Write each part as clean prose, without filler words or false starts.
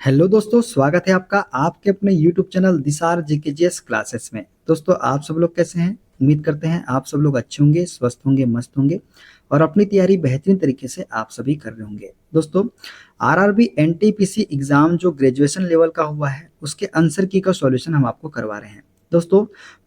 Hello दोस्तों, स्वागत है आपका आपके अपने यूट्यूब चैनल दिसार जीकेजीएस क्लासेस में। दोस्तों, आप सब लोग कैसे हैं? उम्मीद करते हैं आप सब लोग अच्छे होंगे, स्वस्थ होंगे, मस्त होंगे और अपनी तैयारी बेहतरीन तरीके से आप सभी कर रहे होंगे। दोस्तों, आरआरबी एनटीपीसी एग्जाम जो ग्रेजुएशन लेवल का हुआ है उसके आंसर की का सॉल्यूशन हम आपको करवा रहे हैं। दोस्तों,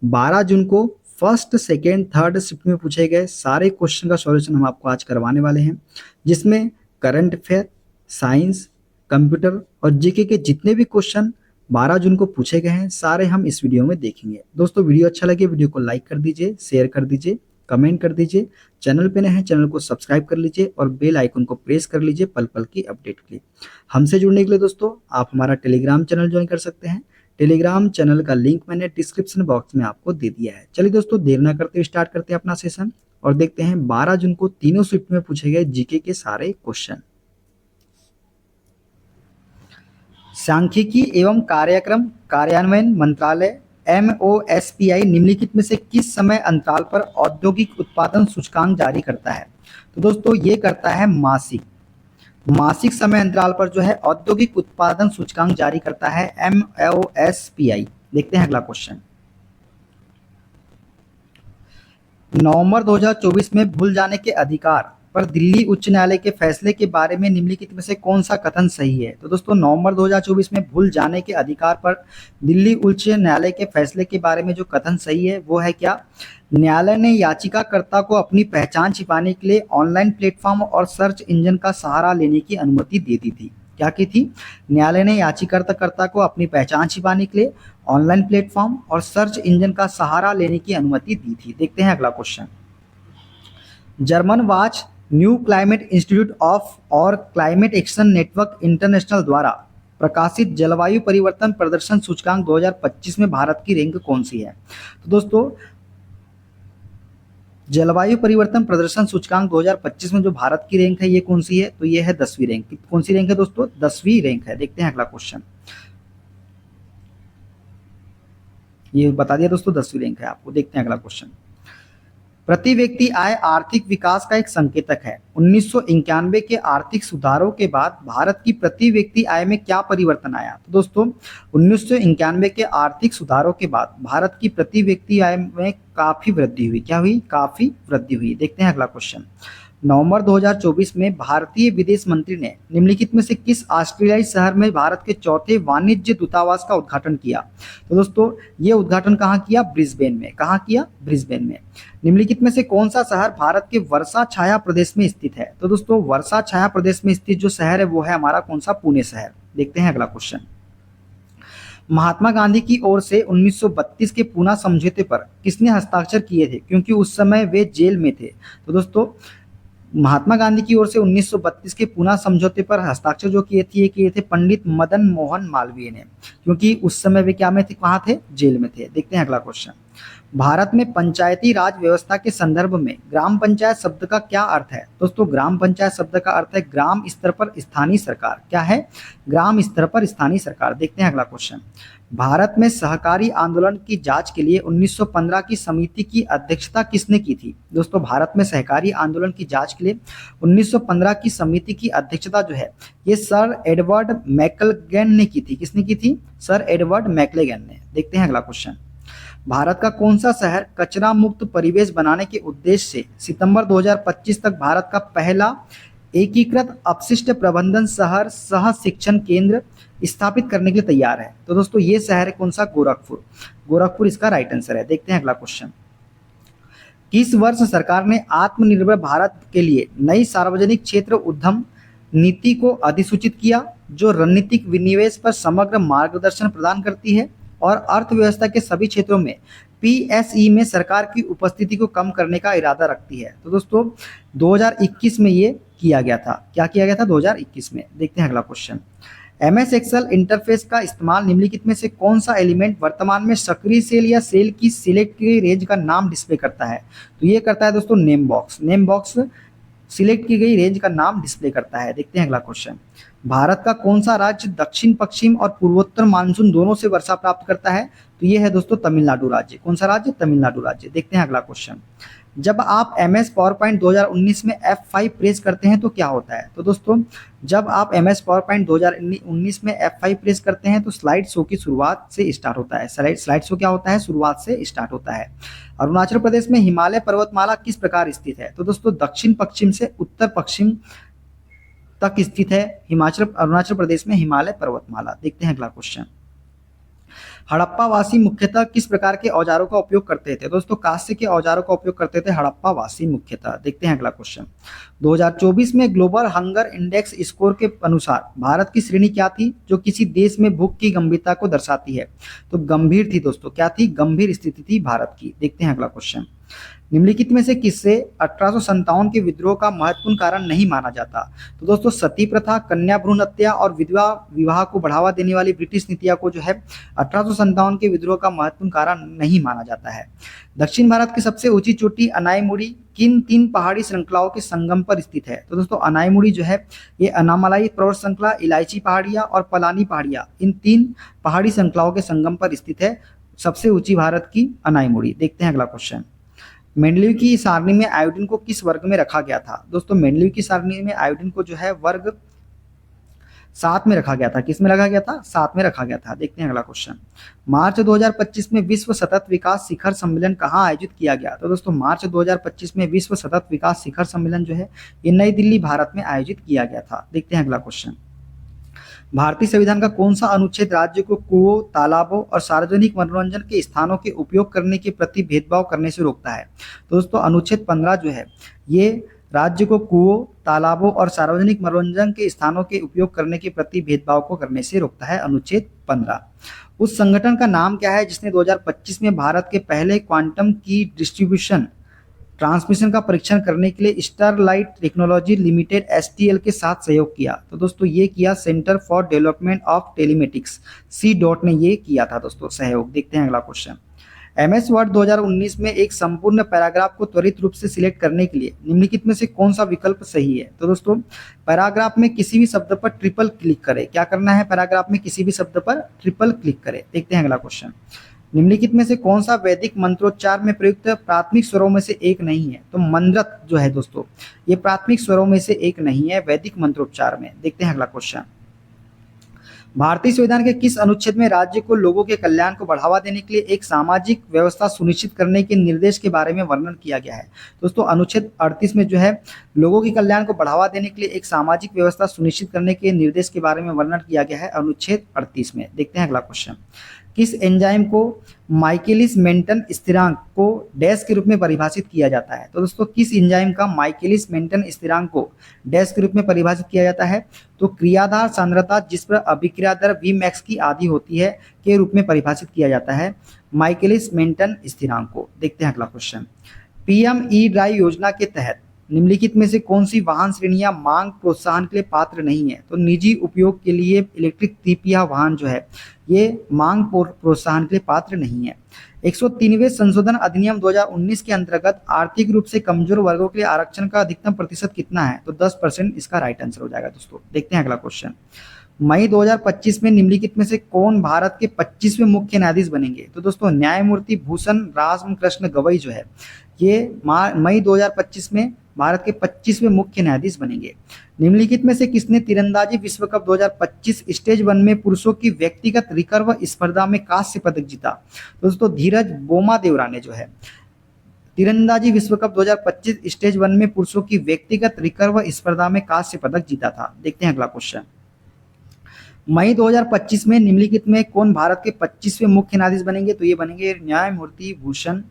12 जून को फर्स्ट, सेकेंड, थर्ड शिफ्ट में पूछे गए सारे क्वेश्चन का सॉल्यूशन हम आपको आज करवाने वाले हैं, जिसमें करंट अफेयर, साइंस, कंप्यूटर और जीके के जितने भी क्वेश्चन 12 जून को पूछे गए हैं सारे हम इस वीडियो में देखेंगे। दोस्तों, वीडियो अच्छा लगे वीडियो को लाइक कर दीजिए, शेयर कर दीजिए, कमेंट कर दीजिए। चैनल पे नए हैं चैनल को सब्सक्राइब कर लीजिए और बेल आइकन को प्रेस कर लीजिए पल पल की अपडेट के लिए। हमसे जुड़ने के लिए दोस्तों आप हमारा टेलीग्राम चैनल ज्वाइन कर सकते हैं। टेलीग्राम चैनल का लिंक मैंने डिस्क्रिप्शन बॉक्स में आपको दे दिया है। चलिए दोस्तों, देर ना करते स्टार्ट करते हैं अपना सेशन और देखते हैं 12 जून को तीनों शिफ्ट में पूछे गए जीके के सारे क्वेश्चन। सांख्यिकी एवं कार्यक्रम कार्यान्वयन मंत्रालय MOSPI निम्नलिखित में से किस समय अंतराल पर औद्योगिक उत्पादन सूचकांक जारी करता है? तो दोस्तों, ये करता है मासिक मासिक समय अंतराल पर जो है औद्योगिक उत्पादन सूचकांक जारी करता है MOSPI। देखते हैं अगला क्वेश्चन। नवंबर 2024 में भूल जाने के अधिकार पर दिल्ली उच्च न्यायालय के फैसले के बारे में निम्नलिखित में से कौन सा कथन सही है? तो दोस्तों, नवंबर 2024 में भूल जाने के अधिकार पर दिल्ली उच्च न्यायालय के फैसले के बारे में जो कथन सही है वो है क्या? न्यायालय ने याचिकाकर्ता को अपनी पहचान छिपाने के लिए ऑनलाइन प्लेटफॉर्म और सर्च इंजन का सहारा लेने की अनुमति दे दी थी। क्या की थी? न्यायालय ने याचिकाकर्ता को अपनी पहचान छिपाने के लिए ऑनलाइन प्लेटफॉर्म और सर्च इंजन का सहारा लेने की अनुमति दी थी। देखते हैं अगला question. German watch new climate institute of और क्लाइमेट एक्शन नेटवर्क इंटरनेशनल द्वारा प्रकाशित जलवायु परिवर्तन प्रदर्शन सूचकांक 2025 में भारत की रैंक कौन सी है? तो दोस्तों, जलवायु परिवर्तन प्रदर्शन सूचकांक 2025 में जो भारत की रैंक है ये कौन सी है? तो ये है 10वीं रैंक। कौन सी रैंक है दोस्तों? 10वीं रैंक है। देखते हैं अगला क्वेश्चन। ये बता दिया दोस्तों, 10वीं रैंक है आपको। देखते हैं अगला क्वेश्चन। प्रति व्यक्ति आय आर्थिक विकास का एक संकेतक है। 1991 के आर्थिक सुधारों के बाद भारत की प्रति व्यक्ति आय में क्या परिवर्तन आया? तो दोस्तों, 1991 के आर्थिक सुधारों के बाद भारत की प्रति व्यक्ति आय में काफी वृद्धि हुई। क्या हुई? काफी वृद्धि हुई। देखते हैं अगला क्वेश्चन। नवंबर 2024 में भारतीय विदेश मंत्री ने निम्नलिखित में से किस ऑस्ट्रेलियाई शहर में भारत के चौथे वाणिज्य दूतावास का उद्घाटन किया? तो दोस्तों, ये उद्घाटन कहाँ किया? ब्रिस्बेन में। कहाँ किया? ब्रिस्बेन में। निम्नलिखित में से कौन सा शहर भारत के वर्षा छाया प्रदेश में स्थित है? तो दोस्तों, वर्षा छाया प्रदेश में स्थित जो शहर है वो है हमारा कौन सा? पुणे शहर। देखते हैं अगला क्वेश्चन। महात्मा गांधी की ओर से 1932 के पूना समझौते पर किसने हस्ताक्षर किए थे, क्योंकि उस समय वे जेल में थे? तो दोस्तों, महात्मा गांधी की ओर से 1932 के पूना समझौते पर हस्ताक्षर जो किए थे पंडित मदन मोहन मालवीय ने, क्योंकि उस समय वे क्या में थे? कहाँ थे? जेल में थे। देखते हैं अगला क्वेश्चन। भारत में पंचायती राज व्यवस्था के संदर्भ में ग्राम पंचायत शब्द का क्या अर्थ है? दोस्तों, ग्राम पंचायत शब्द का अर्थ है ग्राम स्तर पर स्थानीय सरकार। क्या है? ग्राम स्तर पर स्थानीय सरकार। देखते हैं अगला क्वेश्चन। भारत में सहकारी आंदोलन की जांच के लिए 1915 की समिति की अध्यक्षता किसने की थी? दोस्तों, भारत में सहकारी आंदोलन की जांच के लिए 1915 की समिति की अध्यक्षता जो है ये सर एडवर्ड मैकलेगन ने की थी। किसने की थी? सर एडवर्ड मैकलेगन ने। देखते हैं अगला क्वेश्चन। भारत का कौन सा शहर कचरा मुक्त परिवेश बनाने के उद्देश्य से सितंबर 2025 तक भारत का पहला एकीकृत अपशिष्ट प्रबंधन शहर सह शिक्षण केंद्र स्थापित करने के लिए तैयार है? तो दोस्तों, ये शहर है कौन सा? गोरखपुर। गोरखपुर इसका राइट आंसर है। देखते हैं अगला क्वेश्चन। किस वर्ष सरकार ने आत्मनिर्भर भारत के लिए नई सार्वजनिक क्षेत्र उद्यम नीति को अधिसूचित किया, जो रणनीतिक विनिवेश पर समग्र मार्गदर्शन प्रदान करती है और अर्थव्यवस्था के सभी क्षेत्रों में PSE में सरकार की उपस्थिति को कम करने का इरादा रखती है? तो दोस्तों, 2021 में ये किया गया था। क्या किया गया था? 2021 में। देखते हैं अगला क्वेश्चन। MS एक्सेल इंटरफेस का इस्तेमाल निम्नलिखित में से कौन सा एलिमेंट वर्तमान में सक्रिय सेल या सेल की सिलेक्ट की रेंज का नाम डिस्प्ले करता है? तो ये करता है दोस्तों name box. Name box select की गई रेंज का नाम डिस्प्ले करता है। देखते हैं अगला क्वेश्चन। भारत का कौन सा राज्य दक्षिण पश्चिम और पूर्वोत्तर मानसून दोनों से वर्षा प्राप्त करता है? तो ये है दोस्तों तमिलनाडु राज्य। कौन सा राज्य? तमिलनाडु राज्य। देखते हैं अगला क्वेश्चन। जब आप MS पावर पॉइंट 2019 में F5 प्रेस करते हैं तो क्या होता है? तो दोस्तों जब आप MS पावर पॉइंट 2019 में F5 प्रेस करते हैं तो स्लाइड शो की शुरुआत से स्टार्ट होता है। स्लाइड शो क्या होता है? शुरुआत से स्टार्ट होता है। अरुणाचल प्रदेश में हिमालय पर्वतमाला किस प्रकार स्थित है? तो दोस्तों दक्षिण पश्चिम से उत्तर पश्चिम तक स्थित है अरुणाचल प्रदेश में हिमालय पर्वतमाला। देखते हैं अगला क्वेश्चन। हड़प्पा वासी मुख्यतः किस प्रकार के औजारों का उपयोग करते थे? दोस्तों कांस्य के औजारों का उपयोग करते थे हड़प्पा वासी मुख्यतः। देखते हैं अगला क्वेश्चन। 2024 में ग्लोबल हंगर इंडेक्स स्कोर के अनुसार भारत की श्रेणी क्या थी जो किसी देश में भूख की गंभीरता को दर्शाती है? तो गंभीर थी दोस्तों। क्या थी? गंभीर स्थिति थी भारत की। देखते हैं अगला क्वेश्चन। निम्नलिखित में से किससे 1857 के विद्रोह का महत्वपूर्ण कारण नहीं माना जाता? तो दोस्तों सती प्रथा, कन्या भ्रूण हत्या और विधवा विवाह को बढ़ावा देने वाली ब्रिटिश नीतियों को जो है 1857 के विद्रोह का महत्वपूर्ण कारण नहीं माना जाता है। दक्षिण भारत की सबसे ऊंची चोटी अनाईमुड़ी किन 3 पहाड़ी श्रृंखलाओं के संगम पर स्थित है? तो दोस्तों अनाईमुड़ी जो है ये अनामलाई पर्वत श्रृंखला, इलायची पहाड़ियां और पलानी पहाड़ियां, इन 3 पहाड़ी श्रृंखलाओं के संगम पर स्थित है सबसे ऊंची भारत की अनाईमुड़ी। देखते हैं अगला क्वेश्चन। मेंडलीव की सारणी में आयोडीन को किस वर्ग में रखा गया था? दोस्तों मेंडलीव की सारणी में आयोडीन को जो है वर्ग 7 में रखा गया था। किस में रखा गया था? 7 में रखा गया था। देखते हैं अगला क्वेश्चन। मार्च 2025 में विश्व सतत विकास शिखर सम्मेलन कहाँ आयोजित किया गया? तो दोस्तों मार्च 2025 में विश्व सतत विकास शिखर सम्मेलन जो है ये नई दिल्ली भारत में आयोजित किया गया था। देखते हैं अगला क्वेश्चन। भारतीय संविधान का कौन सा अनुच्छेद राज्य को कुओं, तालाबों और सार्वजनिक मनोरंजन के स्थानों के उपयोग करने के प्रति भेदभाव करने से रोकता है? तो दोस्तों अनुच्छेद 15 जो है ये राज्य को कुओं, तालाबों और सार्वजनिक मनोरंजन के स्थानों के उपयोग करने के प्रति भेदभाव को करने से रोकता है। अनुच्छेद 15। उस संगठन का नाम क्या है जिसने 2025 में भारत के पहले क्वांटम की डिस्ट्रीब्यूशन ट्रांसमिशन का परीक्षण करने के लिए स्टारलाइट टेक्नोलॉजी लिमिटेड STL के साथ सहयोग किया? तो दोस्तों ये किया centre for development of telematics C.DOT ने ये किया था दोस्तों सहयोग। देखते हैं अगला क्वेश्चन। MS वर्ड 2019 में एक संपूर्ण पैराग्राफ को त्वरित रूप से सिलेक्ट करने के लिए निम्नलिखित में से कौन सा विकल्प सही है? तो दोस्तों पैराग्राफ में किसी भी शब्द पर ट्रिपल क्लिक करें। क्या करना है? पैराग्राफ में किसी भी शब्द पर ट्रिपल क्लिक करें। देखते हैं अगला क्वेश्चन। निम्नलिखित में से कौन सा वैदिक मंत्रोच्चार में प्रयुक्त प्राथमिक स्वरों में से एक नहीं है? तो मंद्रत जो है दोस्तों ये प्राथमिक स्वरों में से एक नहीं है वैदिक मंत्रोच्चार में। देखते हैं अगला क्वेश्चन। भारतीय संविधान के किस अनुच्छेद में राज्य को लोगों के कल्याण को बढ़ावा देने के लिए एक सामाजिक व्यवस्था सुनिश्चित करने के निर्देश के बारे में वर्णन किया गया है? दोस्तों अनुच्छेद 38 में जो है लोगों के कल्याण को बढ़ावा देने के लिए एक सामाजिक व्यवस्था सुनिश्चित करने के निर्देश के बारे में वर्णन किया गया है अनुच्छेद 38 में। देखते हैं अगला क्वेश्चन। किस एंजाइम को माइकेलिस मेंटन स्थिरांक को डैश के रूप में परिभाषित किया जाता है? तो दोस्तों किस एंजाइम का माइकेलिस मेंटन स्थिरांक को डैश के रूप में परिभाषित किया जाता है? तो क्रियाधार सांद्रता जिस पर अभिक्रिया दर Vmax की आधी होती है के रूप में परिभाषित किया जाता है माइकेलिस मेंटन स्थिरांक को। देखते हैं अगला क्वेश्चन। PM-E ड्राइव योजना के तहत निम्नलिखित में से कौन सी वाहन श्रेणियां मांग प्रोत्साहन के लिए पात्र नहीं है? तो निजी उपयोग के लिए इलेक्ट्रिक तिपिया वाहन जो है ये मांग प्रोत्साहन के लिए पात्र नहीं है। 103वें संशोधन अधिनियम 2019 के अंतर्गत आर्थिक रूप से कमजोर वर्गों के लिए आरक्षण का अधिकतम प्रतिशत कितना है? तो 10% इसका राइट आंसर हो जाएगा दोस्तों। देखते हैं अगला क्वेश्चन। मई 2025 में निम्नलिखित में से कौन भारत के 25वें मुख्य न्यायाधीश बनेंगे? तो दोस्तों न्यायमूर्ति भूषण रामकृष्ण गवई जो है ये मई 2025 में भारत के 25वें मुख्य न्यायाधीश बनेंगे। निम्नलिखित में से किसने तीरंदाजी विश्व कप 2025 स्टेज 1 में पुरुषों की व्यक्तिगत रिकर्व स्पर्धा में कांस्य पदक जीता? दोस्तों धीरज बोमादेवरा ने जो है तीरंदाजी विश्व कप 2025 स्टेज 1 में पुरुषों की व्यक्तिगत रिकर्व स्पर्धा में कांस्य पदक जीता था। देखते हैं अगला क्वेश्चन। मई 2025 में निम्नलिखित में कौन भारत के 25वें मुख्य न्यायाधीश बनेंगे? तो ये बनेंगे न्यायमूर्ति भूषण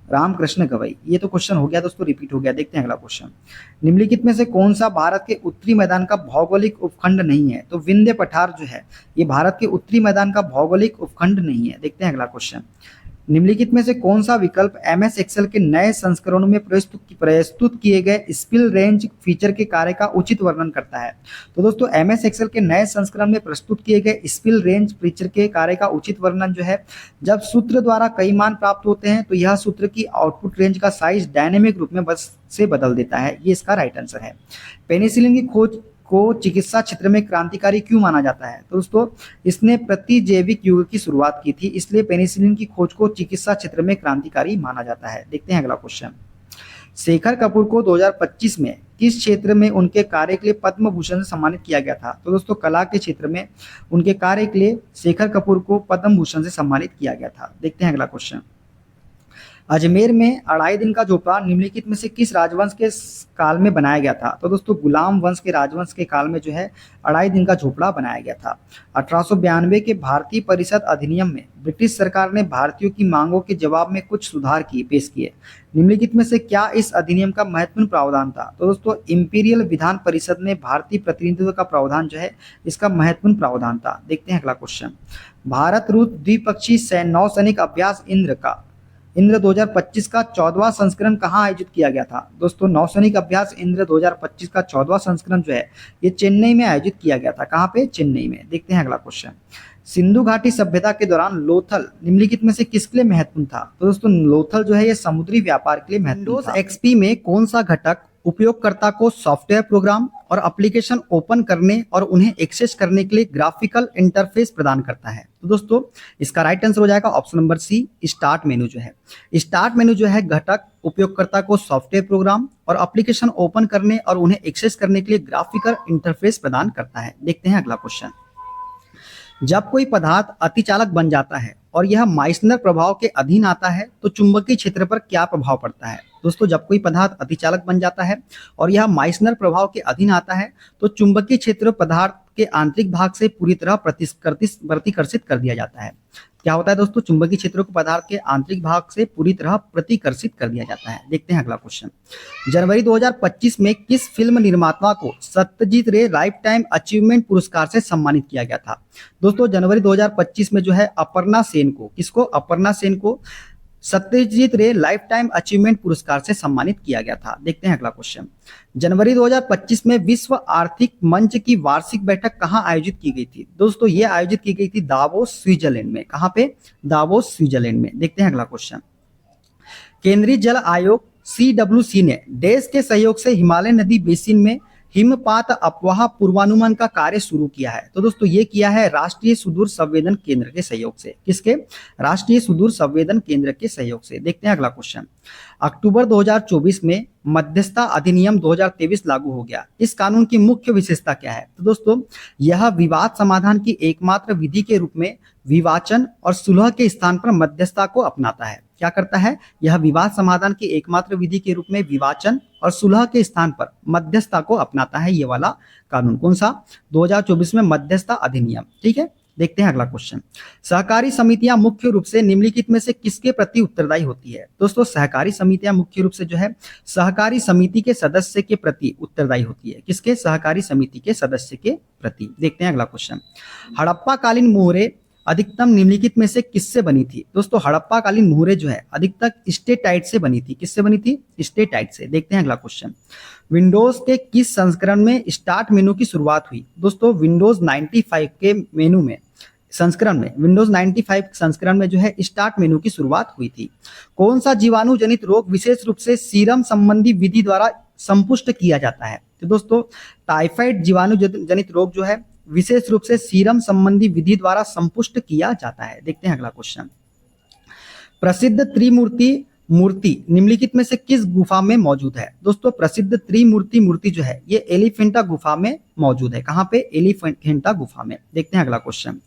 रामकृष्ण गवई। ये तो क्वेश्चन हो गया दोस्तों, रिपीट हो गया। देखते हैं अगला क्वेश्चन। निम्नलिखित में से कौन सा भारत के उत्तरी मैदान का भौगोलिक उपखंड नहीं है? तो विंध्य पठार जो है ये भारत के उत्तरी मैदान का भौगोलिक उपखंड नहीं है। देखते हैं अगला क्वेश्चन। निम्नलिखित में से कौन सा विकल्प MS एक्सेल के नए संस्करणों में प्रस्तुत किए गए स्पिल रेंज फीचर के कार्य का उचित वर्णन करता है? तो दोस्तों MS एक्सेल के नए संस्करण में प्रस्तुत किए गए स्पिल रेंज फीचर के कार्य का उचित वर्णन जो है जब सूत्र द्वारा कई मान प्राप्त होते हैं तो यह सूत्र की आउटपुट रेंज का साइज डायनेमिक रूप में से बदल देता है। ये इसका राइट आंसर है। पेनिसिलिन की खोज को चिकित्सा क्षेत्र में क्रांतिकारी क्यों माना जाता है? तो दोस्तों इसने प्रतिजैविक युग की शुरुआत की थी, इसलिए पेनिसिलिन की खोज को चिकित्सा क्षेत्र में क्रांतिकारी माना जाता है। देखते हैं अगला क्वेश्चन। शेखर कपूर को 2025 में किस क्षेत्र में उनके कार्य के लिए पद्म भूषण से सम्मानित किया गया था? तो दोस्तों कला के क्षेत्र में उनके कार्य के लिए शेखर कपूर को पद्म भूषण से सम्मानित किया गया था। देखते हैं अगला क्वेश्चन। अजमेर में 2.5 दिन का झोपड़ा निम्नलिखित में से किस राजवंश के काल में बनाया गया था? तो दोस्तों गुलाम वंश के राजवंश के काल में जो है 2.5 दिन का झोपड़ा बनाया गया था। 1892 के भारतीय परिषद अधिनियम में ब्रिटिश सरकार ने भारतीयों की मांगों के जवाब में कुछ सुधार पेश किए। निम्नलिखित में से क्या इस अधिनियम का महत्वपूर्ण प्रावधान था? तो दोस्तों इंपीरियल विधान परिषद में भारतीय प्रतिनिधित्व का प्रावधान जो है इसका महत्वपूर्ण प्रावधान था। देखते हैं अगला क्वेश्चन। भारत रूस द्विपक्षीय नौसैनिक अभ्यास इंद्र 2025 का 14वां संस्करण कहाँ आयोजित किया गया था? दोस्तों नौसैनिक अभ्यास इंद्र 2025 का 14वां संस्करण जो है ये चेन्नई में आयोजित किया गया था। कहाँ पे? चेन्नई में। देखते हैं अगला क्वेश्चन। सिंधु घाटी सभ्यता के दौरान लोथल निम्नलिखित में से किसके लिए महत्वपूर्ण था? तो दोस्तों लोथल जो है ये समुद्री व्यापार के लिए महत्वपूर्ण था। एक्सपी में कौन सा घटक उपयोगकर्ता को सॉफ्टवेयर प्रोग्राम और एप्लीकेशन ओपन करने और उन्हें एक्सेस करने के लिए ग्राफिकल इंटरफेस प्रदान करता है? तो दोस्तों इसका राइट आंसर हो जाएगा option number C, start menu जो है। स्टार्ट मेनू जो है घटक उपयोगकर्ता को सॉफ्टवेयर प्रोग्राम और एप्लीकेशन ओपन करने और उन्हें एक्सेस करने के लिए ग्राफिकल इंटरफेस प्रदान करता है। देखते हैं अगला क्वेश्चन। जब कोई पदार्थ अतिचालक बन जाता है और यह माइसनर प्रभाव के अधीन आता है तो चुंबकीय क्षेत्र पर क्या प्रभाव पड़ता है? दोस्तों जब कोई पदार्थ अतिचालक बन जाता है और यह माइसनर प्रभाव के अधीन आता है तो चुंबकीय क्षेत्र पदार्थ के आंतरिक भाग से पूरी तरह प्रतिकर्षित कर दिया जाता है। क्या होता है दोस्तों? चुंबकीय क्षेत्र को पदार्थ के आंतरिक भाग से पूरी तरह प्रतिकर्षित कर दिया जाता है। देखते हैं अगला क्वेश्चन। जनवरी 2025 में किस फिल्म निर्माता को सत्यजीत रे लाइफ टाइम अचीवमेंट पुरस्कार से सम्मानित किया गया था? दोस्तों जनवरी 2025 में जो है अपर्णा सेन को सत्यजीत रे लाइफ टाइम अचीवमेंट पुरस्कार से सम्मानित किया गया था। देखते हैं अगला क्वेश्चन। जनवरी 2025 में विश्व आर्थिक मंच की वार्षिक बैठक कहां आयोजित की गई थी? दोस्तों ये आयोजित की गई थी दावोस स्विट्जरलैंड में। कहां पे? दावोस स्विट्जरलैंड में। देखते हैं अगला क्वेश्चन। केंद्रीय जल आयोग CWC ने देश के सहयोग से हिमालय नदी बेसिन में हिमपात अफवाह पूर्वानुमान का कार्य शुरू किया है। तो दोस्तों ये किया है राष्ट्रीय सुदूर संवेदन केंद्र के सहयोग से। किसके? राष्ट्रीय सुदूर संवेदन केंद्र के सहयोग से। देखते हैं अगला क्वेश्चन। अक्टूबर 2024 में मध्यस्थता अधिनियम 2023 लागू हो गया। इस कानून की मुख्य विशेषता क्या है? तो दोस्तों यह विवाद समाधान की एकमात्र विधि के रूप में विवाचन और सुलह के स्थान पर मध्यस्थता को अपनाता है। क्या करता है? यह विवाद समाधान की एकमात्र विधि के रूप में विवाचन और सुलह के स्थान पर मध्यस्थता को अपनाता है। ये वाला कानून कौन सा? 2024 में मध्यस्थता अधिनियम। ठीक है। देखते हैं अगला क्वेश्चन। सहकारी समितियां मुख्य रूप से निम्नलिखित में से किसके प्रति उत्तरदायी होती है? दोस्तों सहकारी समितियां मुख्य रूप से जो है सहकारी समिति के सदस्य के प्रति उत्तरदायी होती है। किसके? सहकारी समिति के सदस्य के प्रति। देखते हैं अगला क्वेश्चन। हड़प्पा कालीन मोहरे अधिकतम निम्नलिखित में से किससे बनी थी? दोस्तों हड़प्पा कालीन मोहरे जो है अधिकतम स्टेटाइट से बनी थी। किससे बनी थी? स्टेटाइट से। देखते हैं अगला क्वेश्चन। विंडोज के किस संस्करण में स्टार्ट मेनू की शुरुआत हुई? दोस्तों विंडोज 95 के मेनू में विंडोज 95 संस्करण में जो है स्टार्ट मेनू की शुरुआत हुई थी। कौन सा जीवाणु जनित रोग विशेष रूप से सीरम संबंधी विधि द्वारा संपुष्ट किया जाता है? तो दोस्तों टाइफाइड जीवाणु जनित रोग जो है विशेष रूप से सीरम संबंधी विधि द्वारा संपुष्ट किया जाता है। देखते हैं अगला क्वेश्चन। प्रसिद्ध त्रिमूर्ति मूर्ति निम्नलिखित में से किस गुफा में मौजूद है? दोस्तों प्रसिद्ध त्रिमूर्ति मूर्ति जो है ये एलिफेंटा गुफा में मौजूद है। कहां पे? एलिफेंटा गुफा में। देखते हैं अगला क्वेश्चन।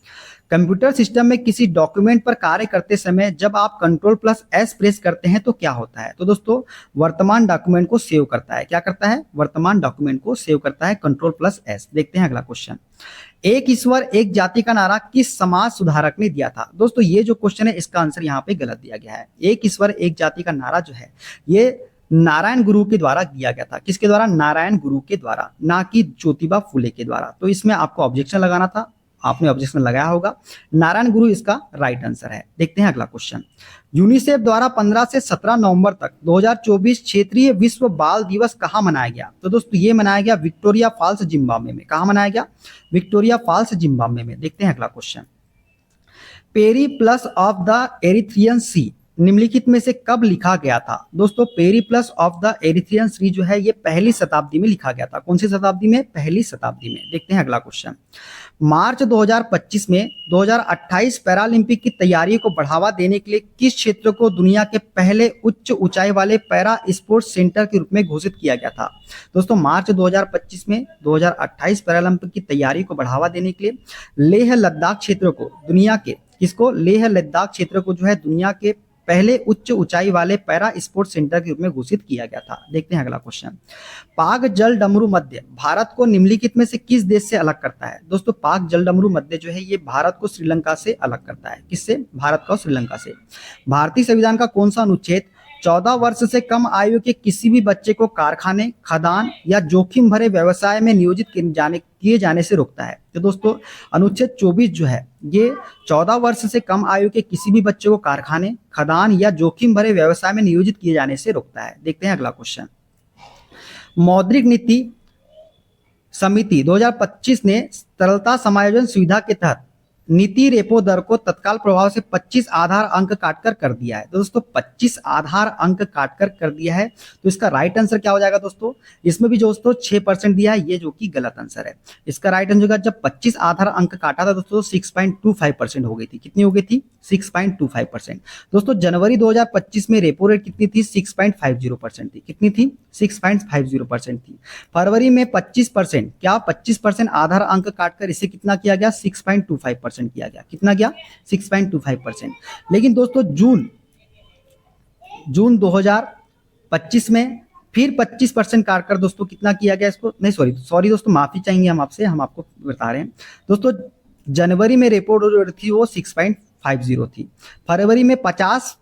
कंप्यूटर सिस्टम में किसी डॉक्यूमेंट पर कार्य करते समय जब आप Ctrl+S प्रेस करते हैं तो क्या होता है? तो दोस्तों वर्तमान डॉक्यूमेंट को सेव करता है। क्या करता है? वर्तमान डॉक्यूमेंट को सेव करता है Ctrl+S। देखते हैं अगला क्वेश्चन। एक ईश्वर एक जाति का नारा किस समाज सुधारक ने दिया था? दोस्तों ये जो क्वेश्चन है इसका आंसर यहाँ पे गलत दिया गया है। एक ईश्वर एक जाति का नारा जो है ये नारायण गुरु के द्वारा दिया गया था। किसके द्वारा? नारायण गुरु के द्वारा, ना कि ज्योतिबा फुले के द्वारा। तो इसमें आपको ऑब्जेक्शन लगाना था, आपने ऑब्जेक्शन लगाया होगा। नारायण गुरु इसका राइट आंसर है। देखते हैं अगला क्वेश्चन। यूनिसेफ द्वारा 15 से 17 नवंबर तक 2024 क्षेत्रीय विश्व बाल दिवस कहां मनाया गया? तो दोस्तों ये मनाया गया विक्टोरिया फॉल्स जिम्बाब्वे में। कहां मनाया गया? विक्टोरिया फॉल्स जिम्बाब्वे में। देखते हैं अगला question. Periplus of the Erythraean Sea निम्नलिखित में से कब लिखा गया था? दोस्तों Periplus of the Erythraean Sea जो है ये पहली शताब्दी में लिखा गया था। कौन सी शताब्दी में? पहली शताब्दी में। देखते हैं अगला क्वेश्चन। मार्च 2025 में 2028 पैरालंपिक की तैयारियों को बढ़ावा देने के लिए किस क्षेत्र को दुनिया के पहले उच्च ऊंचाई वाले पैरा स्पोर्ट्स सेंटर के रूप में घोषित किया गया था? दोस्तों मार्च 2025 में 2028 पैरालंपिक की तैयारी को बढ़ावा देने के लिए लेह लद्दाख क्षेत्र को दुनिया के किसको? लेह लद्दाख क्षेत्र को जो है दुनिया के पहले उच्च ऊंचाई वाले पैरा स्पोर्ट्स सेंटर के रूप में घोषित किया गया था। देखते हैं अगला क्वेश्चन। पाक जल डमरू मध्य भारत को निम्नलिखित में से किस देश से अलग करता है? दोस्तों पाक जल डमरू मध्य जो है ये भारत को श्रीलंका से अलग करता है। किससे? भारत को श्रीलंका से। भारतीय संविधान का कौन सा अनुच्छेद 14 वर्ष से कम आयु के किसी भी बच्चे को कारखाने, खदान या जोखिम भरे व्यवसाय में नियोजित किए जाने से रोकता है? तो दोस्तों अनुच्छेद 24 जो है ये 14 वर्ष से कम आयु के किसी भी बच्चे को कारखाने, खदान या जोखिम भरे व्यवसाय में नियोजित किए जाने से रोकता है। देखते हैं अगला क्वेश्चन। मौद्रिक नीति समिति 2025 ने तरलता समायोजन सुविधा के तहत नीति रेपो दर को तत्काल प्रभाव से 25 आधार अंक काटकर कर दिया है। तो दोस्तों 25 आधार अंक काटकर कर दिया है, तो इसका राइट आंसर क्या हो जाएगा दोस्तों? इसमें भी दोस्तों 6% दिया है, ये जो कि गलत आंसर है। इसका राइट आंसर होगा जब 25 आधार अंक काटा था दोस्तों 6.25% हो गई थी। कितनी हो गई थी? 6.25%। दोस्तों जनवरी 2025 में रेपो रेट कितनी थी? 6.50% थी। कितनी थी? 6.50% थी। फरवरी में 25%, क्या 25% आधार अंक काटकर इसे कितना किया गया? 6.25% किया गया। कितना गया? 6.25%। लेकिन दोस्तों जून 2025 में फिर 25% काटकर दोस्तों कितना किया गया इसको? नहीं सॉरी दोस्तों, माफी चाहेंगे हम आपसे, हम आपको बता रहे हैं। दोस्तों जनवरी में रेपो रेट थी वो 6.50 थी। फरवरी में 50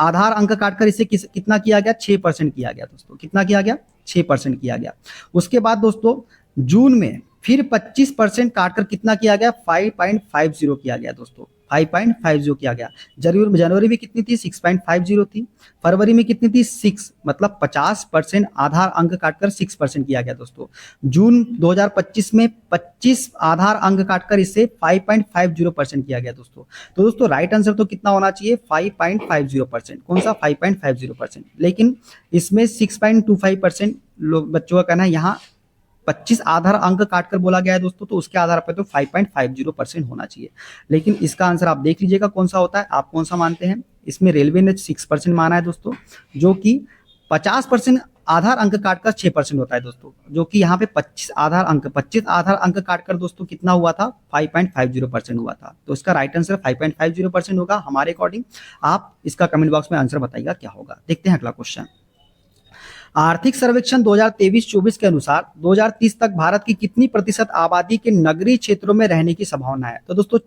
आधार अंक काटकर इसे कितना किया गया? 6% किया गया दोस्तों। कितना किया गया? 6% किया गया। उसके बाद दोस्तों जून में फिर 25% काटकर कितना किया गया? 5.50 किया गया दोस्तों। 5.50 किया गया। जनवरी में कितनी थी? 6.50 थी। फरवरी में कितनी थी? 6, मतलब 50% आधार अंक काटकर 6% किया गया दोस्तों। जून 2025 में 25 आधार अंक काटकर इससे 5.50% किया गया दोस्तों। तो दोस्तों राइट आंसर तो कितना होना चाहिए? 5.50%। कौन सा? 5.50%। लेकिन इसमें 6.25% लोग बच्चों का कहना है यहाँ 25 आधार अंक काटकर बोला गया है दोस्तों, तो उसके आधार पर तो 5.50% होना चाहिए। लेकिन इसका आंसर आप देख लीजिएगा कौन सा होता है। आप कौन सा मानते हैं? इसमें रेलवे ने 6% माना है दोस्तों, जो कि 50% आधार अंक काटकर 6% होता है दोस्तों, जो कि यहाँ पे 25 आधार अंक काटकर दोस्तों कितना हुआ था? 5.50% हुआ था। तो इसका राइट आंसर 5.50% होगा हमारे अकॉर्डिंग। आप इसका कमेंट बॉक्स में आंसर बताइएगा क्या होगा। देखते हैं अगला क्वेश्चन। आर्थिक सर्वेक्षण 2023-24 के अनुसार 2030 तक भारत की कितनी प्रतिशत आबादी के नगरीय क्षेत्रों में रहने की संभावना है? तो दोस्तों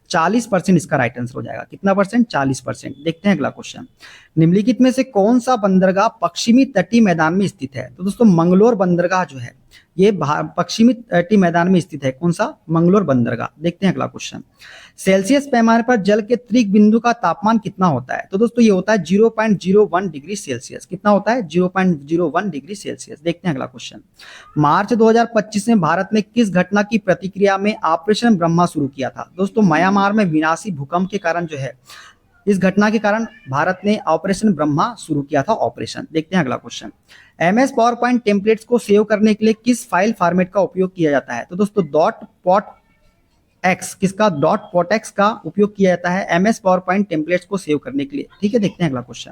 40% इसका राइट आंसर हो जाएगा। कितना परसेंट? 40%। देखते हैं अगला क्वेश्चन। निम्नलिखित में से कौन सा बंदरगाह पश्चिमी तटीय मैदान में स्थित है? तो दोस्तों मंगलोर बंदरगाह जो है ये पश्चिमी तटीय मैदान में स्थित है। कौन सा? मंगलोर बंदरगाह। देखते हैं अगला क्वेश्चन। सेल्सियस पैमाने पर जल के त्रिक बिंदु का तापमान कितना होता है? तो दोस्तों ये होता है 0.01 डिग्री सेल्सियस। कितना होता है? 0.01 डिग्री सेल्सियस। देखते हैं अगला क्वेश्चन। मार्च 2025 में भारत ने किस घटना की प्रतिक्रिया में ऑपरेशन ब्रह्मा शुरू किया था? दोस्तों म्यांमार में विनाशी भूकंप के कारण जो है, इस घटना के कारण भारत ने ऑपरेशन ब्रह्मा शुरू किया था ऑपरेशन। देखते हैं अगला question. MS power point templates को सेव करने के लिए किस फाइल फॉर्मेट का उपयोग किया जाता है? तो दोस्तों .potx का उपयोग किया जाता है MS पावर पॉइंट टेम्पलेट्स को सेव करने के लिए। ठीक है, देखते हैं अगला क्वेश्चन।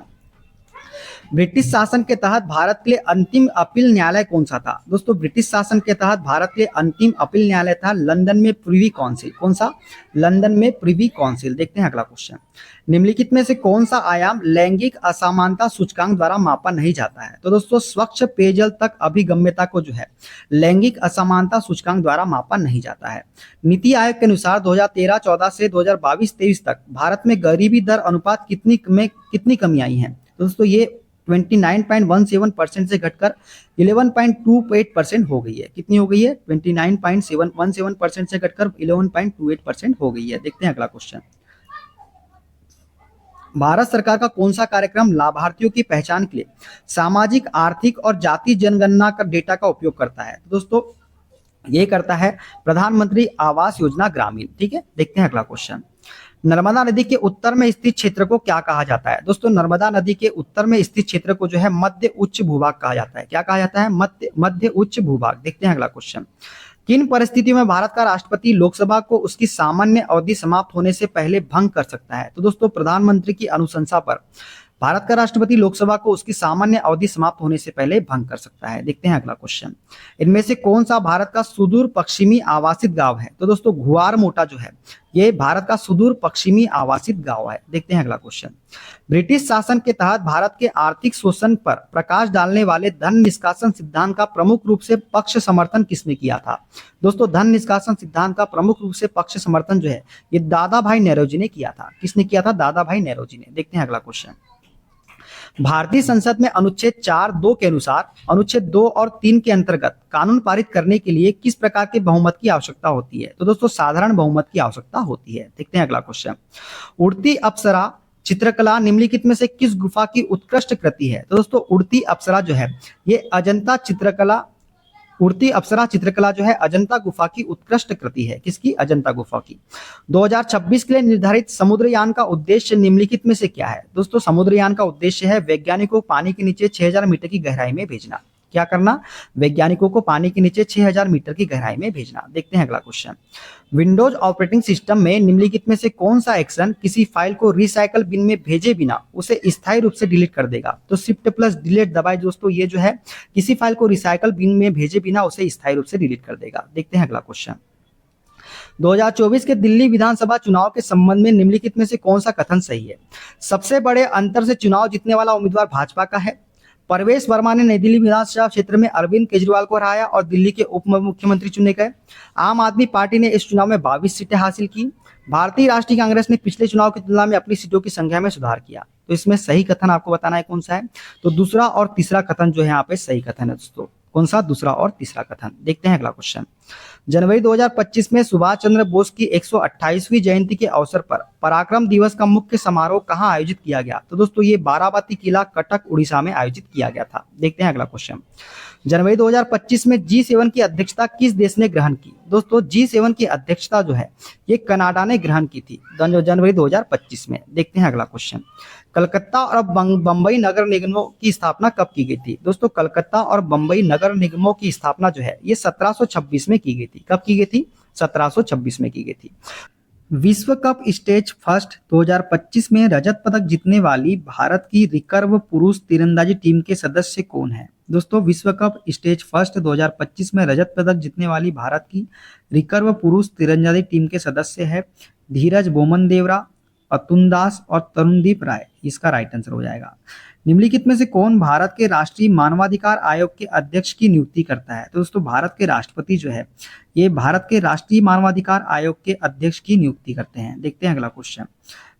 ब्रिटिश शासन के तहत भारत के लिए अंतिम अपील न्यायालय कौन सा था? दोस्तों ब्रिटिश शासन के तहत भारत के लिए अंतिम अपील न्यायालय था लंदन में प्रिवी काउंसिल। कौन सा? लंदन में प्रिवी काउंसिल। देखते हैं अगला क्वेश्चन। निम्नलिखित में से कौन सा आयाम लैंगिक असमानता सूचकांक द्वारा मापा नहीं जाता है? तो दोस्तों स्वच्छ पेयजल तक अभिगम्यता को जो है लैंगिक असमानता सूचकांक द्वारा मापा नहीं जाता है। नीति आयोग के अनुसार 2013-14 से 2022-23 तक भारत में गरीबी दर अनुपात कितनी कमी आई है? तो दोस्तों ये 29.17% से घटकर 11.28% हो गई है। कितनी हो गई है? 29.17% से घटकर 11.28% हो गई है। देखते हैं अगला क्वेश्चन। भारत सरकार का कौन सा कार्यक्रम लाभार्थियों की पहचान के लिए सामाजिक, आर्थिक और जाति जनगणना का डेटा का उपयोग करता है? तो दोस्तों ये करता है प्रधानमंत्री आवास योजना ग्रामीण। ठीक है, देखते हैं अगला क्वेश्चन। नर्मदा नदी के उत्तर में स्थित क्षेत्र को क्या कहा जाता है? दोस्तों नर्मदा नदी के उत्तर में स्थित क्षेत्र को जो है मध्य उच्च भूभाग कहा जाता है। क्या कहा जाता है? मध्य उच्च भूभाग। देखते हैं अगला क्वेश्चन। किन परिस्थितियों में भारत का राष्ट्रपति लोकसभा को उसकी सामान्य अवधि समाप्त होने से पहले भंग कर सकता है? तो दोस्तों प्रधानमंत्री की अनुशंसा पर भारत का राष्ट्रपति लोकसभा को उसकी सामान्य अवधि समाप्त होने से पहले भंग कर सकता है। देखते हैं अगला क्वेश्चन। इनमें से कौन सा भारत का सुदूर पश्चिमी आवासित गांव है? तो दोस्तों घुआर मोटा जो है ये भारत का सुदूर पश्चिमी आवासित गांव है। देखते हैं अगला क्वेश्चन। ब्रिटिश शासन के तहत भारत के आर्थिक शोषण पर प्रकाश डालने वाले धन निष्कासन सिद्धांत का प्रमुख रूप से पक्ष समर्थन किसने किया था? दोस्तों धन निष्कासन सिद्धांत का प्रमुख रूप से पक्ष समर्थन जो है ये दादा भाई नेहरूजी ने किया था। किसने किया था? दादा भाई नेहरूजी ने। देखते हैं अगला क्वेश्चन। भारतीय संसद में अनुच्छेद 4(2) के अनुसार अनुच्छेद 2 और 3 के अंतर्गत कानून पारित करने के लिए किस प्रकार के बहुमत की आवश्यकता होती है? तो दोस्तों साधारण बहुमत की आवश्यकता होती है। देखते हैं अगला क्वेश्चन। उड़ती अप्सरा चित्रकला निम्नलिखित में से किस गुफा की उत्कृष्ट कृति है? तो दोस्तों उड़ती अप्सरा जो है ये अजंता चित्रकला उड़ती अप्सरा चित्रकला जो है अजंता गुफा की उत्कृष्ट कृति है। किसकी? अजंता गुफा की। 2026 के लिए निर्धारित समुद्रयान का उद्देश्य निम्नलिखित में से क्या है? दोस्तों समुद्रयान का उद्देश्य है वैज्ञानिकों को पानी के नीचे 6000 मीटर की गहराई में भेजना। क्या करना? वैज्ञानिकों को पानी के नीचे 6000 मीटर की गहराई में भेजना। देखते हैं अगला क्वेश्चन। विंडोज ऑपरेटिंग सिस्टम में निम्नलिखित में से कौन सा एक्शन किसी फाइल को रिसाइकल बिन में भेजे बिना उसे स्थायी रूप से डिलीट कर देगा? तो शिफ्ट प्लस डिलीट दबाए दोस्तों ये जो है किसी फाइल को रिसाइकल बिन में भेजे बिना उसे स्थायी रूप से डिलीट कर देगा। देखते हैं अगला क्वेश्चन। 2024 के दिल्ली विधानसभा चुनाव के संबंध में निम्नलिखित में से कौन सा कथन सही है? सबसे बड़े अंतर से चुनाव जीतने वाला उम्मीदवार भाजपा का है। परवेश वर्मा ने नई दिल्ली विधानसभा क्षेत्र में अरविंद केजरीवाल को हराया और दिल्ली के उप मुख्यमंत्री चुने गए। आम आदमी पार्टी ने इस चुनाव में 22 सीटें हासिल की। भारतीय राष्ट्रीय कांग्रेस ने पिछले चुनाव की तुलना में अपनी सीटों की संख्या में सुधार किया। तो इसमें सही कथन आपको बताना है कौन सा है? तो दूसरा और तीसरा कथन जो है यहाँ पे सही कथन है दोस्तों। कौन सा? दूसरा और तीसरा कथन। देखते हैं अगला क्वेश्चन। जनवरी 2025 में सुभाष चंद्र बोस की 128वीं जयंती के अवसर पर पराक्रम दिवस का मुख्य समारोह कहां आयोजित किया गया? तो दोस्तों ये बाराबाती किला कटक उड़ीसा में आयोजित किया गया था। देखते हैं अगला क्वेश्चन। जनवरी 2025 में G7 की अध्यक्षता किस देश ने ग्रहण की? दोस्तों G7 की अध्यक्षता जो है ये कनाडा ने ग्रहण की थी जनवरी 2025 में। देखते हैं अगला क्वेश्चन। कलकत्ता और बंबई नगर निगमों की स्थापना कब की गई थी? दोस्तों कलकत्ता और बंबई नगर निगमों की स्थापना जो है ये 1726 में की गई थी। कब की गई थी? 1726 में की गई थी। विश्व कप स्टेज फर्स्ट 2025 में रजत पदक जीतने वाली भारत की रिकर्व पुरुष तीरंदाजी टीम के सदस्य कौन है? दोस्तों विश्व कप स्टेज फर्स्ट 2025 में रजत पदक जीतने वाली भारत की रिकर्व पुरुष तीरंदाजी टीम के सदस्य है धीरज बोमन देवरा, अतुल दास और तरुणदीप राय। इसका राइट आंसर हो जाएगा। निम्नलिखित में से कौन भारत के राष्ट्रीय मानवाधिकार आयोग के अध्यक्ष की नियुक्ति करता है? तो दोस्तों भारत के राष्ट्रपति जो है ये भारत के राष्ट्रीय मानवाधिकार आयोग के अध्यक्ष की नियुक्ति करते हैं। देखते हैं अगला क्वेश्चन।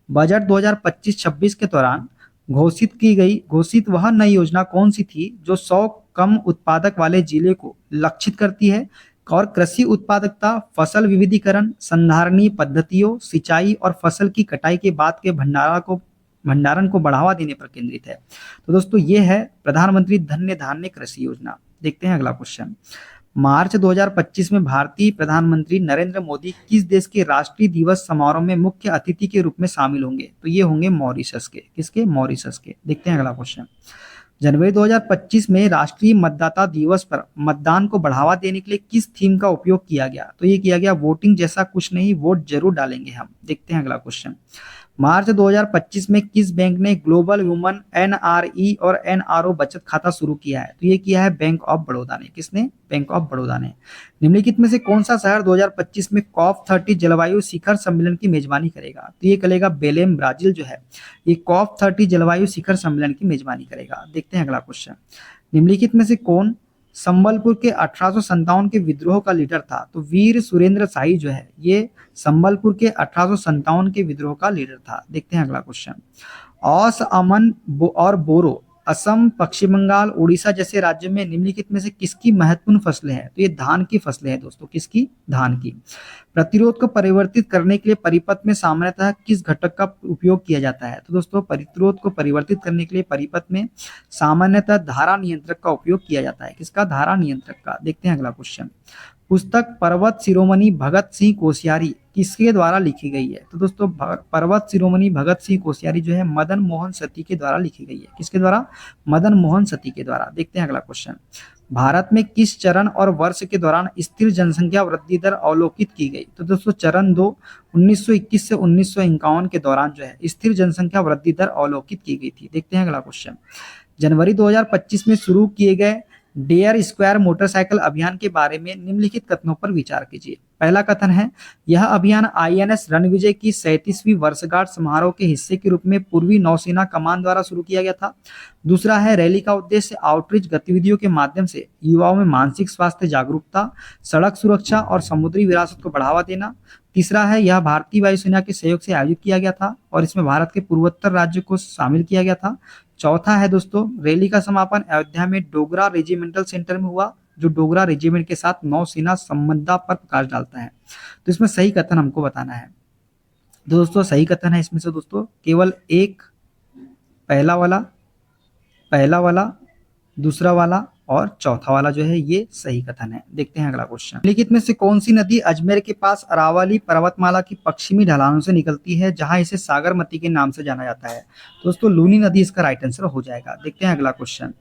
बजट 2025-26 के दौरान घोषित वह नई योजना कौन सी थी जो 100 कम उत्पादक वाले जिले को लक्षित करती है और कृषि उत्पादकता, फसल विविधीकरण, संधारणीय पद्धतियों, सिंचाई और फसल की कटाई के बाद के भंडारण को बढ़ावा देने पर केंद्रित है? तो दोस्तों ये है प्रधानमंत्री धन्य धान्य कृषि योजना। देखते हैं अगला क्वेश्चन। मार्च 2025 में भारतीय प्रधानमंत्री नरेंद्र मोदी किस देश के राष्ट्रीय दिवस समारोह में मुख्य अतिथि के रूप में शामिल होंगे? तो ये होंगे मॉरिशस के। किसके? मॉरिशस के। देखते हैं अगला क्वेश्चन। जनवरी 2025 में राष्ट्रीय मतदाता दिवस पर मतदान को बढ़ावा देने के लिए किस थीम का उपयोग किया गया? तो ये किया गया वोटिंग जैसा कुछ नहीं, वोट जरूर डालेंगे हम। देखते हैं अगला क्वेश्चन। मार्च 2025 में किस बैंक ने ग्लोबल वुमन NRE और NRO बचत खाता शुरू किया है? तो ये किया है बैंक ऑफ बड़ौदा ने। किसने? बैंक ऑफ बड़ौदा ने। निम्नलिखित में से कौन सा शहर 2025 में COP30 जलवायु शिखर सम्मेलन की मेजबानी करेगा? तो ये करेगा बेलेम, ब्राजील जो है ये COP30 जलवायु शिखर सम्मेलन की मेजबानी करेगा। देखते हैं अगला क्वेश्चन। निम्नलिखित में से कौन संबलपुर के 1857 के विद्रोह का लीडर था? तो वीर सुरेंद्र शाही जो है ये संबलपुर के 1857 के विद्रोह का लीडर था। देखते हैं अगला क्वेश्चन। औस, अमन और बोरो असम, पश्चिम बंगाल, उड़ीसा जैसे राज्यों में निम्नलिखित में से किसकी महत्वपूर्ण फसलें हैं? तो ये धान की फसलें हैं दोस्तों। किसकी? धान की। प्रतिरोध को परिवर्तित करने के लिए परिपथ में सामान्यतः किस घटक का उपयोग किया जाता है? तो दोस्तों प्रतिरोध को परिवर्तित करने के लिए परिपथ में सामान्यतः धारा नियंत्रक का उपयोग किया जाता है। किसका? धारा नियंत्रक का। देखते हैं अगला क्वेश्चन। पुस्तक पर्वत शिरोमणि भगत सिंह कोश्यारी किसके द्वारा लिखी गई है? तो दोस्तों पर्वत शिरोमणि भगत सिंह कोश्यारी जो है मदन मोहन सती के द्वारा लिखी गई है। किसके द्वारा? मदन मोहन सती के द्वारा। देखते हैं अगला क्वेश्चन। भारत में किस चरण और वर्ष के दौरान स्थिर जनसंख्या वृद्धि दर अवलोकित की गई? तो दोस्तों चरण 2 1921 से 1951 के दौरान जो है स्थिर जनसंख्या वृद्धि दर अवलोकित की गई थी। देखते हैं अगला क्वेश्चन। जनवरी 2025 में शुरू किए गए डेयर स्क्वायर मोटरसाइकिल अभियान के बारे में निम्नलिखित कथनों पर विचार कीजिए। पहला कथन है, यह अभियान आईएनएस रणविजय की 37वीं वर्षगांठ समारोह के हिस्से के रूप में पूर्वी नौसेना कमान द्वारा शुरू किया गया था। दूसरा है, रैली का उद्देश्य आउटरीच गतिविधियों के माध्यम से युवाओं में मानसिक स्वास्थ्य जागरूकता, सड़क सुरक्षा और समुद्री विरासत को बढ़ावा देना। तीसरा है, यह भारतीय वायुसेना के सहयोग से आयोजित किया गया था और इसमें भारत के पूर्वोत्तर राज्य को शामिल किया गया था। चौथा है दोस्तों, रैली का समापन अयोध्या में डोगरा रेजिमेंटल सेंटर में हुआ, जो डोगरा रेजिमेंट के साथ नौसेना संबंधता पर प्रकाश डालता है। तो इसमें सही कथन हमको बताना है। दोस्तों सही कथन है इसमें से दोस्तों केवल एक, पहला वाला, दूसरा वाला और चौथा वाला जो है ये सही कथन है। देखते हैं अगला क्वेश्चन। निम्नलिखित में से कौन सी नदी अजमेर के पास अरावली पर्वतमाला की पश्चिमी ढलानों से निकलती है, जहां इसे सागरमती के नाम से जाना जाता है? दोस्तों लूनी नदी इसका राइट आंसर हो जाएगा। देखते हैं अगला क्वेश्चन।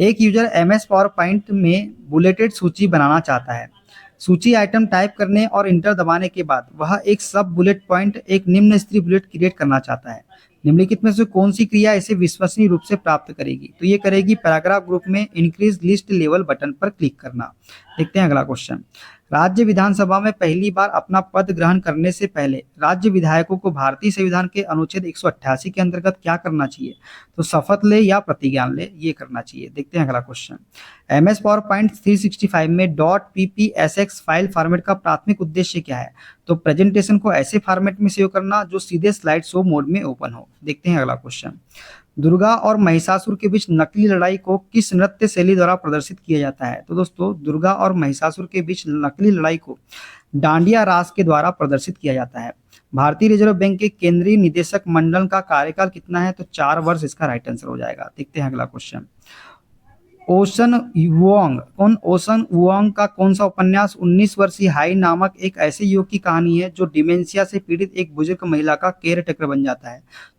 एक यूजर एमएस पावर पॉइंट में बुलेटेड सूची बनाना चाहता है। सूची आइटम टाइप करने और इंटर दबाने के बाद वह एक सब बुलेट पॉइंट, एक निम्न स्तरीय बुलेट क्रिएट करना चाहता है। निम्नलिखित में से कौन सी क्रिया इसे विश्वसनीय रूप से प्राप्त करेगी? तो ये करेगी पैराग्राफ ग्रुप में इंक्रीज लिस्ट लेवल बटन पर क्लिक करना। देखते हैं अगला क्वेश्चन। राज्य विधानसभा में पहली बार अपना पद ग्रहण करने से पहले राज्य विधायकों को भारतीय संविधान के अनुच्छेद 188 के अंतर्गत क्या करना चाहिए? तो शपथ ले या प्रतिज्ञान ले, ये करना चाहिए। देखते हैं अगला क्वेश्चन। एमएस पावर पॉइंट 365 में .ppsx फाइल फॉर्मेट का प्राथमिक उद्देश्य क्या है? तो प्रेजेंटेशन को ऐसे फॉर्मेट में सेव करना जो सीधे स्लाइड शो मोड में ओपन हो। देखते हैं अगला क्वेश्चन। दुर्गा और महिषासुर के बीच नकली लड़ाई को किस नृत्य शैली द्वारा प्रदर्शित किया जाता है? तो दोस्तों दुर्गा और महिषासुर के बीच नकली लड़ाई को डांडिया रास के द्वारा प्रदर्शित किया जाता है। भारतीय रिजर्व बैंक के केंद्रीय निदेशक मंडल का कार्यकाल कितना है? तो 4 वर्ष इसका राइट आंसर हो जाएगा। देखते हैं अगला क्वेश्चन। ओशन वुआंग का कौन सा उपन्यास 19 वर्षीय हाई नामक एक ऐसे युवक की कहानी है जो डिमेंशिया से पीड़ित एक बुजुर्ग महिला का केयर टेकर बन जाता है?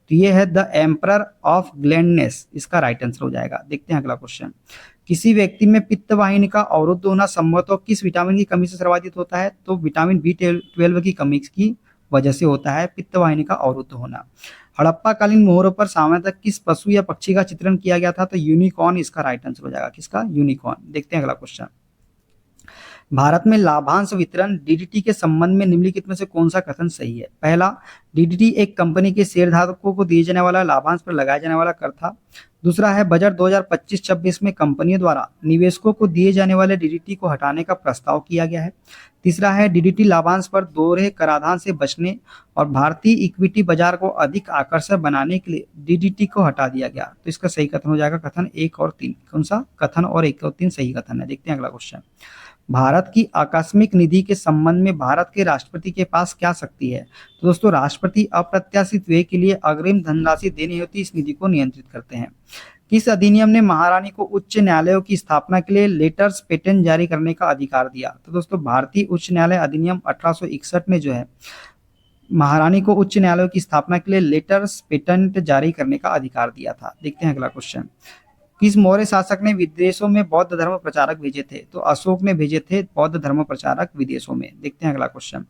तो ये है द एम्परर ऑफ ग्लैंडनेस, इसका राइट आंसर हो जाएगा। देखते हैं अगला क्वेश्चन। किसी व्यक्ति में पित्त वाहिनी का अवरुद्ध होना संभवतः किस विटामिन की कमी से सर्वाधिक होता है? तो विटामिन B12 की कमी की वजह से होता है पित्त वाहिनी का अवरुद्ध होना। हड़प्पा कालीन मोहरों पर सामान्यतः किस पशु या पक्षी का चित्रण किया गया था? तो यूनिकॉर्न इसका राइट आंसर हो जाएगा। किसका? यूनिकॉर्न। देखते हैं अगला क्वेश्चन। भारत में लाभांश वितरण डीडीटी के संबंध में निम्नलिखित में से कौन सा कथन सही है? पहला, डीडीटी एक कंपनी के शेयरधारकों को दिए जाने वाला लाभांश पर लगाया जाने वाला कर था। दूसरा है, बजट 2025-26 में कंपनियों द्वारा निवेशकों को दिए जाने वाले डीडीटी को हटाने का प्रस्ताव किया गया है। तीसरा है, डीडीटी लाभांश पर दोहरे कराधान से बचने और भारतीय इक्विटी बाजार को अधिक आकर्षक बनाने के लिए डीडीटी को हटा दिया गया। तो इसका सही कथन हो जाएगा कथन 1 और 3। कौन सा? कथन और 1 और 3 सही कथन है। देखते हैं अगला क्वेश्चन। भारत की आकस्मिक निधि के संबंध में भारत के राष्ट्रपति के पास क्या शक्ति है? तो दोस्तों राष्ट्रपति अप्रत्याशित व्यय के लिए अग्रिम धनराशि देनी होती इस निधि को नियंत्रित करते हैं। किस अधिनियम ने महारानी को उच्च न्यायालयों की स्थापना के लिए लेटर्स पेटेंट जारी करने का अधिकार दिया? तो दोस्तों भारतीय उच्च न्यायालय अधिनियम 1861 ने जो है महारानी को उच्च न्यायालयों की स्थापना के लिए लेटर्स पेटेंट जारी करने का अधिकार दिया था। देखते हैं अगला क्वेश्चन। किस मौर्य शासक ने विदेशों में बौद्ध धर्म प्रचारक भेजे थे? तो अशोक ने भेजे थे बौद्ध धर्म प्रचारक विदेशों में। देखते हैं अगला क्वेश्चन।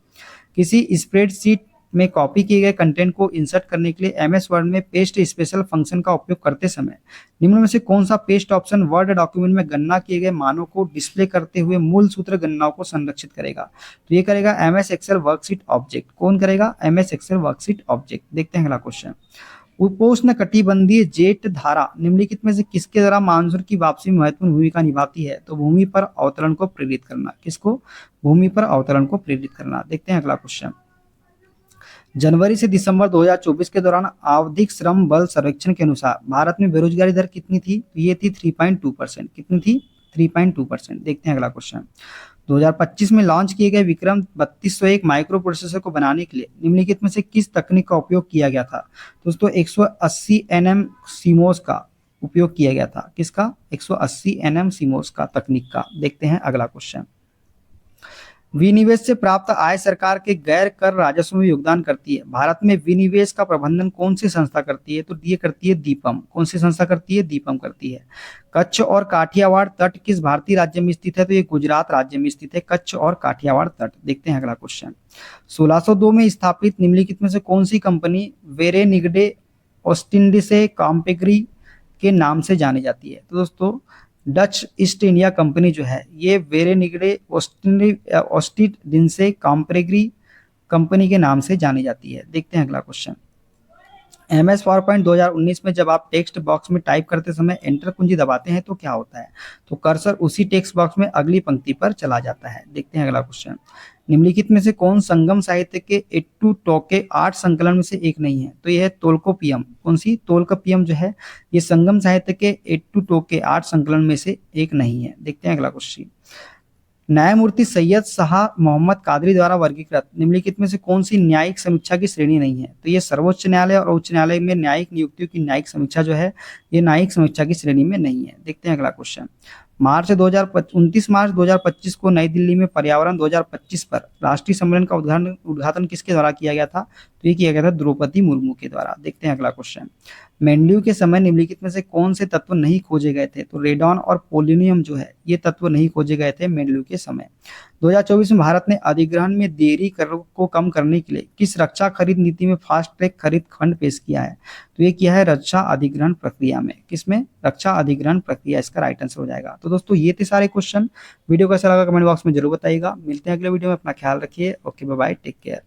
किसी स्प्रेडशीट में कॉपी किए गए कंटेंट को इंसर्ट करने के लिए एमएस वर्ड में पेस्ट स्पेशल फंक्शन का उपयोग करते समय निम्न में से कौन सा पेस्ट ऑप्शन वर्ड डॉक्यूमेंट में गणना किए गए मानों को डिस्प्ले करते हुए मूल सूत्र गणनाओं को संरक्षित करेगा? तो ये करेगा एमएस एक्सेल वर्कशीट ऑब्जेक्ट। कौन करेगा? MS Excel worksheet object. देखते हैं अगला क्वेश्चन। उपोष्ण कटिबंधीय जेट धारा निम्नलिखित में से किसके द्वारा मानसून की वापसी में महत्वपूर्ण भूमिका निभाती है? तो भूमि पर अवतरण को प्रेरित करना। किसको? भूमि पर अवतरण को प्रेरित करना। देखते हैं अगला क्वेश्चन। जनवरी से दिसंबर 2024 के दौरान आवधिक श्रम बल सर्वेक्षण के अनुसार भारत में बेरोजगारी दर कितनी थी? तो ये थी 3.2%। कितनी थी? 3.2%। देखते हैं अगला क्वेश्चन। 2025 में लॉन्च किए गए विक्रम 3201 माइक्रो प्रोसेसर को बनाने के लिए निम्नलिखित में से किस तकनीक का उपयोग किया गया था? दोस्तों 180 nm सीमोस का उपयोग किया गया था। किसका? 180 nm सीमोस का तकनीक का। देखते हैं अगला क्वेश्चन। विनिवेश से प्राप्त आय सरकार के गैर कर राजस्व में योगदान करती है। भारत में विनिवेश का प्रबंधन कौन सी संस्था करती है? तो ये करती है दीपम। कौन सी संस्था करती है? दीपम करती है। कच्छ और काठियावाड़ तट किस भारतीय राज्य में स्थित है? तो ये गुजरात राज्य में स्थित है, कच्छ और काठियावाड़ तट। देखते हैं अगला क्वेश्चन। 1602 में स्थापित निम्नलिखित में से कौन सी कंपनी वेरेनिगडे ओस्टिंडिसे कॉम्पेग्री के नाम से जानी जाती है? तो दोस्तों डच ईस्ट इंडिया कंपनी जो है ये वेरेनिगडे ओस्टिंडिसे कॉम्पेग्री कंपनी के नाम से जानी जाती है। देखते हैं अगला क्वेश्चन। MS पावरपॉइंट 2019 में जब आप टेक्स्ट बॉक्स में टाइप करते समय एंटर कुंजी दबाते हैं तो क्या होता है? तो कर्सर उसी टेक्स्ट बॉक्स में अगली पंक्ति पर चला जाता है। देखते हैं अगला क्वेश्चन। निम्नलिखित में से कौन संगम साहित्य के एट्टू टोके 8 संकलन में से एक नहीं है? तो यह है तोल्काप्पियम। कौन सी? तोल्काप्पियम जो है ये संगम साहित्य के एट्टू टोके 8 संकलन में से एक नहीं है। देखते हैं अगला क्वेश्चन। न्यायमूर्ति सैयद शाह मोहम्मद कादरी द्वारा वर्गीकृत निम्नलिखित में से कौन सी न्यायिक समीक्षा की श्रेणी नहीं है? तो ये सर्वोच्च न्यायालय और उच्च न्यायालय में न्यायिक नियुक्तियों की न्यायिक समीक्षा जो है ये न्यायिक समीक्षा की श्रेणी में नहीं है। देखते हैं अगला क्वेश्चन। 29 मार्च 2025 को नई दिल्ली में पर्यावरण 2025 पर राष्ट्रीय सम्मेलन का उद्घाटन किसके द्वारा किया गया था? तो ये किया गया था द्रौपदी मुर्मू के द्वारा। देखते हैं अगला क्वेश्चन। मेंडलीव के समय निम्नलिखित में से कौन से तत्व नहीं खोजे गए थे? तो रेडॉन और पोलोनियम जो है ये तत्व नहीं खोजे गए थे मेंडलीव के समय। 2024 में भारत ने अधिग्रहण में देरी को कम करने के लिए किस रक्षा खरीद नीति में फास्ट ट्रैक खरीद खंड पेश किया है? तो ये किया है रक्षा अधिग्रहण प्रक्रिया में। किसमें? रक्षा अधिग्रहण प्रक्रिया इसका राइट आंसर हो जाएगा। तो दोस्तों ये थे सारे क्वेश्चन। वीडियो कैसा लगा कमेंट बॉक्स में जरूर बताइएगा। मिलते हैं अगले वीडियो में। अपना ख्याल रखिए। Okay bye bye, take care.